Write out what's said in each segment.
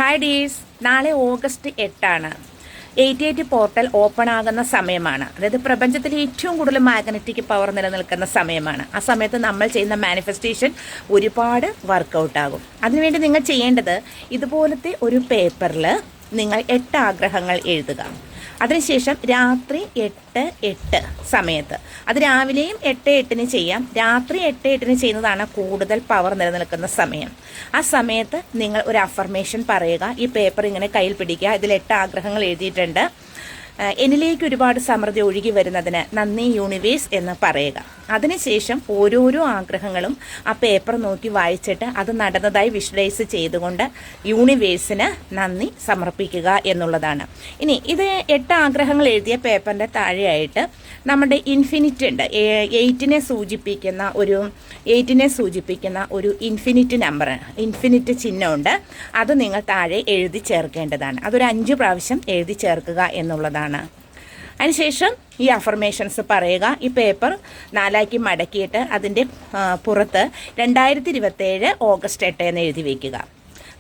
Hi ഡീസ്, നാളെ August 8 88 portal open ആകുന്ന സമയമാണ്. അതായത് പ്രപഞ്ചത്തിൽ ഏറ്റവും കൂടുതൽ മാഗ്നറ്റിക് പവർ നിലനിൽക്കുന്ന സമയമാണ്. ആ സമയത്ത് നമ്മൾ ചെയ്യുന്ന മാനിഫെസ്റ്റേഷൻ ഒരുപാട് വർക്കൗട്ട് ആകും. അതിനുവേണ്ടി നിങ്ങൾ ചെയ്യേണ്ടത് ഇതുപോലത്തെ ഒരു പേപ്പറിൽ നിങ്ങൾ 8 ആഗ്രഹങ്ങൾ എഴുതുക. അതിനുശേഷം രാത്രി 8:08 സമയത്ത്, അത് രാവിലെയും 8:08 ചെയ്യാം, രാത്രി 8:08 ചെയ്യുന്നതാണ് കൂടുതൽ പവർ നിലനിൽക്കുന്ന സമയം. ആ സമയത്ത് നിങ്ങൾ ഒരു അഫർമേഷൻ പറയുക. ഈ പേപ്പർ ഇങ്ങനെ കയ്യിൽ പിടിക്കുക. ഇതിൽ 8 ആഗ്രഹങ്ങൾ എഴുതിയിട്ടുണ്ട്. എന്നിലേക്ക് ഒരുപാട് സമൃദ്ധി ഒഴുകി വരുന്നതിന് നന്ദി യൂണിവേഴ്സ് എന്ന് പറയുക. അതിനുശേഷം ഓരോരോ ആഗ്രഹങ്ങളും ആ പേപ്പർ നോക്കി വായിച്ചിട്ട് അത് നടന്നതായി വിഷ്വലൈസ് ചെയ്തുകൊണ്ട് യൂണിവേഴ്സിന് നന്ദി സമർപ്പിക്കുക എന്നുള്ളതാണ്. ഇനി ഇത് 8 ആഗ്രഹങ്ങൾ എഴുതിയ പേപ്പറിൻ്റെ താഴെയായിട്ട് നമ്മുടെ ഇൻഫിനിറ്റ് ഉണ്ട്. 8നെ സൂചിപ്പിക്കുന്ന ഒരു ഇൻഫിനിറ്റ് നമ്പർ, ഇൻഫിനിറ്റ് ചിഹ്നമുണ്ട്. അത് നിങ്ങൾ താഴെ എഴുതി ചേർക്കേണ്ടതാണ്. അതൊരു 5 പ്രാവശ്യം എഴുതി ചേർക്കുക എന്നുള്ളതാണ്. അതിനുശേഷം ഈ അഫർമേഷൻസ് പറയുക. ഈ പേപ്പർ 4 മടക്കിയിട്ട് അതിൻ്റെ പുറത്ത് 2027 ഓഗസ്റ്റ് 8 എന്ന് എഴുതി വയ്ക്കുക.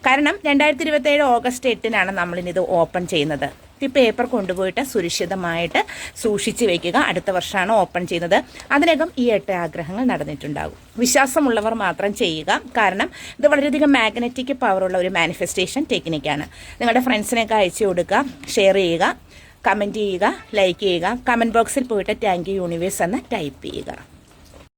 കാരണം 2027 ഓഗസ്റ്റ് 8 നമ്മളിത് ഓപ്പൺ ചെയ്യുന്നത്. ഈ പേപ്പർ കൊണ്ടുപോയിട്ട് സുരക്ഷിതമായിട്ട് സൂക്ഷിച്ച് വയ്ക്കുക. അടുത്ത വർഷമാണ് ഓപ്പൺ ചെയ്യുന്നത്. അതിനകം ഈ 8 ആഗ്രഹങ്ങൾ നടന്നിട്ടുണ്ടാകും. വിശ്വാസമുള്ളവർ മാത്രം ചെയ്യുക. കാരണം ഇത് വളരെയധികം മാഗ്നറ്റിക് പവറുള്ള ഒരു മാനിഫെസ്റ്റേഷൻ ടെക്നിക്കാണ്. നിങ്ങളുടെ ഫ്രണ്ട്സിനൊക്കെ അയച്ചു കൊടുക്കുക, ഷെയർ ചെയ്യുക, കമൻറ്റ് ചെയ്യുക, ലൈക്ക് ചെയ്യുക. കമൻറ്റ് ബോക്സിൽ പോയിട്ട് താങ്ക് യു യൂണിവേഴ്സ് എന്ന് ടൈപ്പ് ചെയ്യുക.